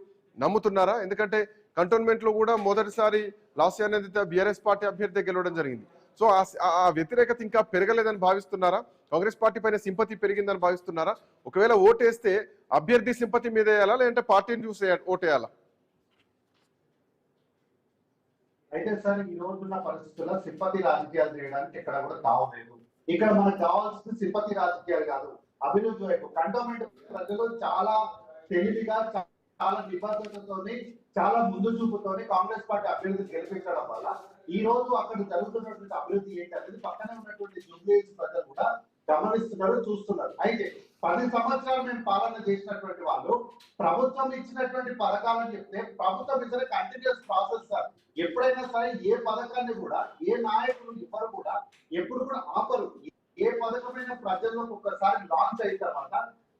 [SPEAKER 2] నమ్ముతున్నారా? ఎందుకంటే కంటోన్మెంట్ లో కూడా మొదటిసారి లాస్యానందిత బీఆర్ఎస్ పార్టీ అభ్యర్థి గెలవడం జరిగింది. సో ఆ వ్యతిరేకత ఇంకా పెరగలేదని భావిస్తున్నారా? కాంగ్రెస్ పార్టీ పైన సింపతి పెరిగిందని భావిస్తున్నారా? ఒకవేళ ఓటేస్తే అభ్యర్థి సింపతి మీద వేయాలా లేదంటే పార్టీని చూసి ఓటేయాలా?
[SPEAKER 4] అయితే సార్ ఈ రోజున్న పరిస్థితుల్లో సింపతి రాజకీయాలు చేయడానికి ఎక్కడ కూడా తావలేదు. ఇక్కడ మనకు కావాల్సిన సింపతి రాజకీయాలు కాదు, అభివృద్ధి వైపు. కంటోన్మెంట్ ప్రజలు చాలా తెలివిగా చాలా నిబద్ధతతోని చాలా ముందు చూపుతోని కాంగ్రెస్ పార్టీ అభ్యర్థి గెలిపించడం వల్ల ఈ రోజు అక్కడ జరుగుతున్నటువంటి అభివృద్ధి ఏంటి అనేది పక్కనే ఉన్నటువంటి జూబ్లీహిల్స్ ప్రజలు కూడా గమనిస్తున్నారు, చూస్తున్నారు. అయితే 10 సంవత్సరాలు మేము పాలన చేసినటువంటి వాళ్ళు ప్రభుత్వం ఇచ్చినటువంటి పథకాలను చెప్తే ప్రభుత్వం ఇచ్చిన కంటిన్యూస్ ప్రాసెస్ సార్. ఎప్పుడైనా సరే ఏ పథకాన్ని కూడా ఏ నాయకులు ఎవరు కూడా ఎప్పుడు కూడా ఆపరు. ఏ పథకమైన ప్రజల్లోకి ఒక్కసారి లాంచ్ అయిన తర్వాత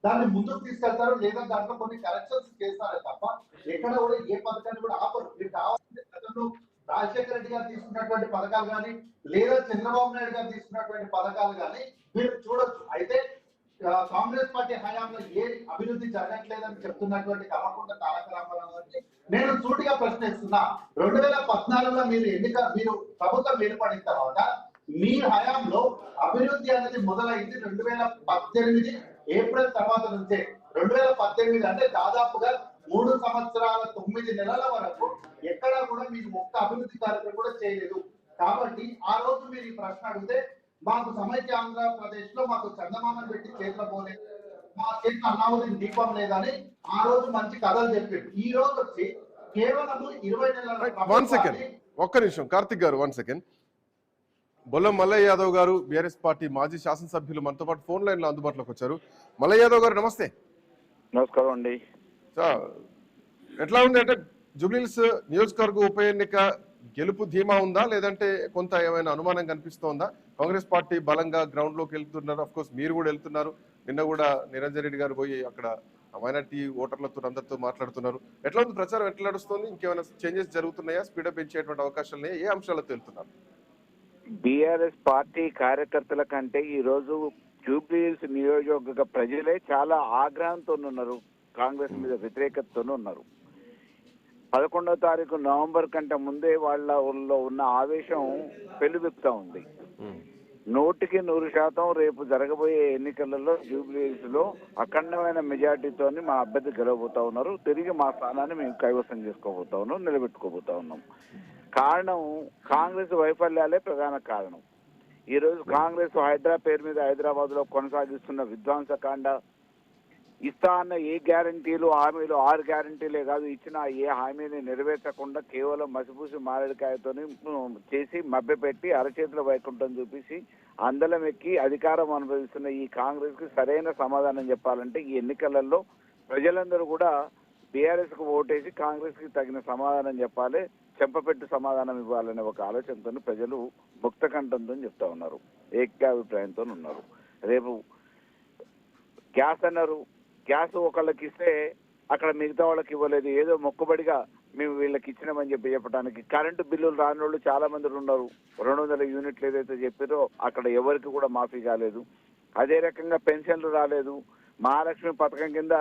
[SPEAKER 4] దాన్ని ముందుకు తీసుకెళ్తారు, లేదా దాంట్లో కొన్ని కరెక్షన్స్ చేస్తారే తప్ప ఎక్కడ కూడా ఏ పథకాన్ని కూడా ఆపరు. మీరు కావాల్సిన ప్రజల్లో రాజశేఖర రెడ్డి గారు తీసుకున్నటువంటి పథకాలు కానీ లేదా చంద్రబాబు నాయుడు గారు తీసుకున్నటువంటి పథకాలు కానీ మీరు చూడొచ్చు. అయితే కాంగ్రెస్ పార్టీ హయాంలో ఏ అభివృద్ధి జరగట్లేదని చెప్తున్నటువంటి కల్వకుంట్ల తారక రామారావు గారికి నేను సూటిగా ప్రశ్నిస్తున్నా. 2014లో మీరు ప్రభుత్వం ఏర్పడిన తర్వాత మీ హయాంలో అభివృద్ధి అనేది మొదలైంది 2018 ఏప్రిల్ తర్వాత నుంచే. 2018 అంటే దాదాపుగా 3 సంవత్సరాల 9 నెలల వరకు ఎక్కడా కూడా మీరు ఒక్క అభివృద్ధి కార్యక్రమం కూడా చేయలేదు. కాబట్టి ఆ రోజు మీరు ఈ ప్రశ్న అడిగితే మాకు సమైక్య ఆంధ్రప్రదేశ్ లో మాకు చందమామని పెట్టి చేతిలో పోలేదు, మా చేతిలో అన్నావుద్దీన్ దీపం లేదని ఆ రోజు మంచి కథలు చెప్పారు. ఈ రోజు వచ్చి కేవలం 20 నెలల
[SPEAKER 2] ఒక్క నిమిషం కార్తిక్ గారు 1 సెకండ్. బొల్లం మల్లయ్య యాదవ్ గారు బీఆర్ఎస్ పార్టీ మాజీ శాసనసభ్యులు మనతో పాటు ఫోన్ లైన్ లో అందుబాటులోకి వచ్చారు. మల్లయ్య యాదవ్ గారు నమస్తే.
[SPEAKER 5] నమస్కారం అండి.
[SPEAKER 2] ఎట్లా ఉంది అంటే జూబ్లీహిల్స్ నియోజకవర్గ ఉప ఎన్నిక గెలుపు ధీమా ఉందా లేదంటే కొంత ఏమైనా అనుమానం కనిపిస్తోందా? కాంగ్రెస్ పార్టీ బలంగా గ్రౌండ్ లోకి వెళ్తున్నారు, అఫ్ కోర్స్ మీరు కూడా వెళ్తున్నారు. నిన్న కూడా నిరంజన్ రెడ్డి గారు పోయి అక్కడ మైనార్టీ ఓటర్లతో అందరితో మాట్లాడుతున్నారు. ఎట్లా ఉంది ప్రచారం, ఎట్లా నడుస్తుంది? ఇంకేమైనా చేంజెస్ జరుగుతున్నాయా? స్పీడప్ పెంచేటువంటి అవకాశాలు ఏ అంశాలతో వెళ్తున్నారు?
[SPEAKER 5] బీఆర్ఎస్ పార్టీ కార్యకర్తల కంటే ఈ రోజు జూబ్లీహిల్స్ నియోజకవర్గ ప్రజలే చాలా ఆగ్రహంతో ఉన్నారు, కాంగ్రెస్ మీద వ్యతిరేకతతో ఉన్నారు. 11వ తారీఖు నవంబర్ కంటే ముందే వాళ్ళ ఊళ్ళో ఉన్న ఆవేశం పెళ్లివిప్తా ఉంది. 100% రేపు జరగబోయే ఎన్నికలలో జూబ్లీహిల్స్ లో అఖండమైన మెజార్టీతో మా అభ్యర్థి గెలవబోతా ఉన్నారు. తిరిగి మా స్థానాన్ని మేము కైవసం చేసుకోబోతా ఉన్నాం, నిలబెట్టుకోబోతా ఉన్నాం. కారణం కాంగ్రెస్ వైఫల్యాలే ప్రధాన కారణం. ఈ రోజు కాంగ్రెస్ పేరు మీద హైదరాబాద్ లో కొనసాగిస్తున్న విధ్వంసకాండ, ఇస్తా అన్న ఏ గ్యారంటీలు హామీలు 6 గ్యారంటీలే కాదు, ఇచ్చిన ఏ హామీని నెరవేర్చకుండా కేవలం మసిపూసి మారేడుకాయతో చేసి మభ్యపెట్టి అరచేతుల వైకుంఠం చూపించి అందలం ఎక్కి అధికారం అనుభవిస్తున్న ఈ కాంగ్రెస్ కి సరైన సమాధానం చెప్పాలంటే ఈ ఎన్నికలలో ప్రజలందరూ కూడా బీఆర్ఎస్ కు ఓటేసి కాంగ్రెస్ కి తగిన సమాధానం చెప్పాలి, చెంపపెట్టు సమాధానం ఇవ్వాలనే ఒక ఆలోచనతో ప్రజలు ముక్త కంఠంతో చెప్తా ఉన్నారు, ఏకాభిప్రాయంతో ఉన్నారు. రేపు గ్యాస్ అన్నారు, గ్యాస్ ఒకళ్ళకి ఇస్తే అక్కడ మిగతా వాళ్ళకి ఇవ్వలేదు, ఏదో మొక్కుబడిగా మేము వీళ్ళకి ఇచ్చినామని చెప్పడానికి. కరెంటు బిల్లులు రాని వాళ్ళు చాలా మంది ఉన్నారు. 200 యూనిట్లు ఏదైతే చెప్పారో అక్కడ ఎవరికి కూడా మాఫీ కాలేదు. అదే రకంగా పెన్షన్లు రాలేదు. మహాలక్ష్మి పథకం కింద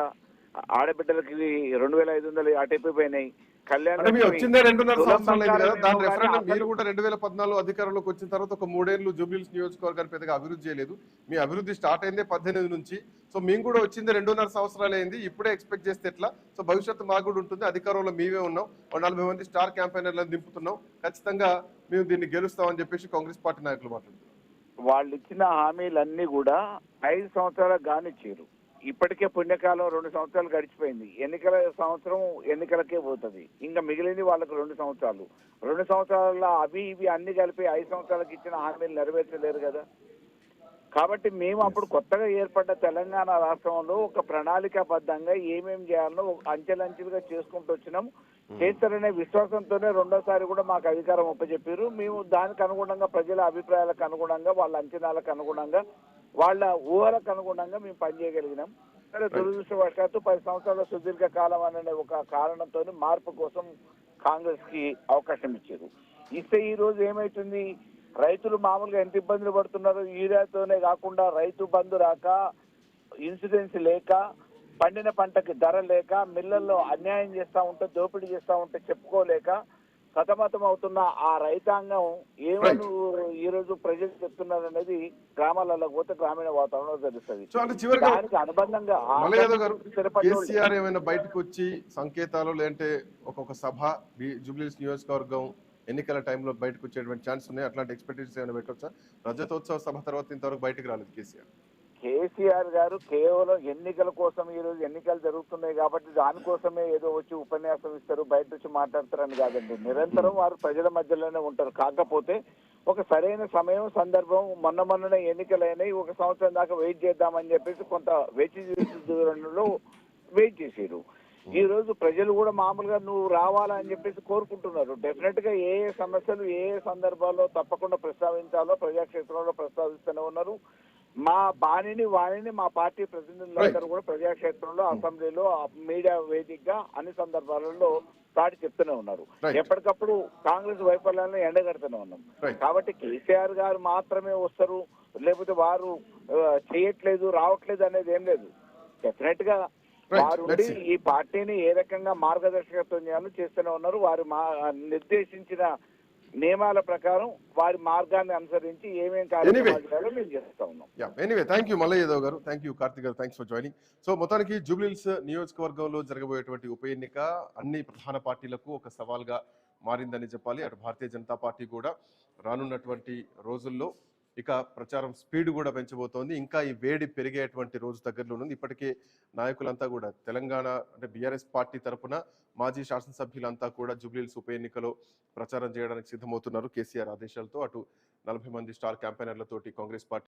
[SPEAKER 5] ఆడబిడ్డలకి 2500 అటెప్పిపోయినాయి. కళ్యాణ్
[SPEAKER 2] అంటే మీరు వచ్చిందే 2.5 సంవత్సరాలు అయింది కదా, దాని
[SPEAKER 5] తులం
[SPEAKER 2] రెఫరెండం
[SPEAKER 5] బంగారం
[SPEAKER 2] మీరు కూడా 2014 అధికారంలోకి వచ్చిన తర్వాత ఒక 3 ఏళ్ళు జూబ్లీహిల్స్ నియోజకవర్గాన్ని పెద్దగా అభివృద్ధి చేయలేదు. మీ అభివృద్ధి స్టార్ట్ అయిందే 18 నుంచి. సో మేము కూడా వచ్చిందే 2.5 సంవత్సరాలు అయింది. ఇప్పుడే ఎక్స్పెక్ట్ చేస్తే ఎట్లా? సో భవిష్యత్తు మాకు కూడా ఉంటుంది. అధికారంలో మేమే ఉన్నాం, 40 మంది స్టార్ క్యాంపెయినర్లను దింపుతున్నాం, ఖచ్చితంగా మేము దీన్ని గెలుస్తామని చెప్పేసి కాంగ్రెస్ పార్టీ నాయకులు మాట్లాడుతున్నారు.
[SPEAKER 5] వాళ్ళు ఇచ్చిన హామీలన్నీ కూడా 5 సంవత్సరాలకు గానిచ్చారు. ఇప్పటికే పుణ్యకాలం 2 సంవత్సరాలు గడిచిపోయింది. ఎన్నికల సంవత్సరం ఎన్నికలకే పోతుంది. ఇంకా మిగిలింది వాళ్ళకు 2 సంవత్సరాలు. 2 సంవత్సరాల అవి ఇవి అన్ని కలిపి 5 సంవత్సరాలకు ఇచ్చిన హామీలు నెరవేర్చలేరు కదా. కాబట్టి మేము అప్పుడు కొత్తగా ఏర్పడ్డ తెలంగాణ రాష్ట్రంలో ఒక ప్రణాళికాబద్ధంగా ఏమేమి చేయాలో అంచెలంచెలుగా చేసుకుంటూ వచ్చినాం. చేస్తారనే విశ్వాసంతోనే రెండోసారి కూడా మాకు అధికారం ఒప్పచెప్పారు. మేము దానికి అనుగుణంగా ప్రజల అభిప్రాయాలకు అనుగుణంగా వాళ్ళ అంచనాలకు అనుగుణంగా వాళ్ళ ఊహలకు అనుగుణంగా మేము పనిచేయగలిగినాం. సరే, దురదృష్టవశాత్తు 10 సంవత్సరాల సుదీర్ఘ కాలం అనే ఒక కారణంతో మార్పు కోసం కాంగ్రెస్ కి అవకాశం ఇచ్చారు. ఇస్తే ఈ రోజు ఏమైతుంది, రైతులు మామూలుగా ఎంత ఇబ్బందులు పడుతున్నారు. యూరియాతోనే కాకుండా రైతు బంధు రాక, ఇన్సూరెన్స్ లేక, పండిన పంటకి ధర లేక, మిల్లల్లో అన్యాయం చేస్తూ ఉంటే, దోపిడీ చేస్తూ ఉంటే చెప్పుకోలేక సతమతం అవుతున్న ఆ రైతాంగం ఏమని ఈ రోజు ప్రజలు చెప్తున్నారు అనేది గ్రామాలలో పోతే గ్రామీణ వాతావరణంలో తెలుస్తుంది.
[SPEAKER 2] సో అంటే చివరిగా
[SPEAKER 5] దానికి అనుబంధంగా
[SPEAKER 2] మల్లయ్య గారు, కేసీఆర్ ఏమైనా బయటకు వచ్చి సంకేతాలు లేదంటే ఒక్కొక్క సభ జూబ్లీహిల్స్ నియోజకవర్గం ఎన్నికల టైంలో బయటకు వచ్చేటువంటి ఛాన్స్ ఉన్నాయి, అట్లాంటి ఎక్స్పెక్టేషన్స్ ఏమైనా పెట్టొచ్చా? రజతోత్సవ సభ తర్వాత ఇంతవరకు బయటకు రాలేదు
[SPEAKER 5] కేసీఆర్ గారు. కేవలం ఎన్నికల కోసం ఈ రోజు ఎన్నికలు జరుగుతున్నాయి కాబట్టి దానికోసమే ఏదో వచ్చి ఉపన్యాసం ఇస్తారు, బయట వచ్చి మాట్లాడతారని కాదండి. నిరంతరం వారు ప్రజల మధ్యలోనే ఉంటారు. కాకపోతే ఒక సరైన సమయం సందర్భం మొన్ననే ఎన్నికలైనాయి, 1 సంవత్సరం దాకా వెయిట్ చేద్దామని చెప్పేసి కొంత దూరంలో వెయిట్ చేసారు. ఈ రోజు ప్రజలు కూడా మామూలుగా నువ్వు రావాలని చెప్పేసి కోరుకుంటున్నారు. డెఫినెట్ గా ఏ సమస్యలు ఏ సందర్భాల్లో తప్పకుండా ప్రస్తావించాలో ప్రజాక్షేత్రంలో ప్రస్తావిస్తూనే ఉన్నారు. మా వాణిని మా పార్టీ ప్రతినిధులందరూ కూడా ప్రజాక్షేత్రంలో, అసెంబ్లీలో, మీడియా వేదికగా అన్ని సందర్భాలలో చాటి చెప్తూనే ఉన్నారు. ఎప్పటికప్పుడు కాంగ్రెస్ వైఫల్యాలను ఎండగడుతూనే ఉన్నాం. కాబట్టి కేసీఆర్ గారు మాత్రమే వస్తారు, లేకపోతే వారు చేయట్లేదు, రావట్లేదు అనేది ఏం లేదు. డెఫినెట్ గా వారు ఈ పార్టీని ఏ రకంగా మార్గదర్శకత్వం చేయాలో చేస్తూనే ఉన్నారు. వారు నిర్దేశించిన నియమాల ప్రకారం వారి మార్గాన్ని అనుసరించి ఏమేమి కార్యక్రమాలు చేయాలో మేము చేస్తా ఉన్నాం.
[SPEAKER 2] Anyway, thank you Mallaiah Yadav garu, thank you Karthik గారు, థ్యాంక్స్ ఫర్ జాయినింగ్. సో మొత్తానికి జూబ్లీహిల్స్ నియోజకవర్గంలో జరగబోయేటువంటి ఉప ఎన్నిక అన్ని ప్రధాన పార్టీలకు ఒక సవాల్గా మారిందని చెప్పాలి. అటు భారతీయ జనతా పార్టీ కూడా రానున్నటువంటి రోజుల్లో ఇక ప్రచారం స్పీడ్ కూడా పెంచబోతోంది. ఇంకా ఈ వేడి పెరిగేటువంటి రోజు దగ్గరలో ఉంది. ఇప్పటికే నాయకులంతా కూడా తెలంగాణ అంటే బీఆర్ఎస్ పార్టీ తరఫున మాజీ శాసనసభ్యులంతా కూడా జూబ్లీహిల్స్ ఉప ఎన్నికలో ప్రచారం చేయడానికి సిద్ధమవుతున్నారు కేసీఆర్ ఆదేశాలతో. అటు 40 మంది స్టార్ క్యాంపెయినర్లతోటి కాంగ్రెస్ పార్టీ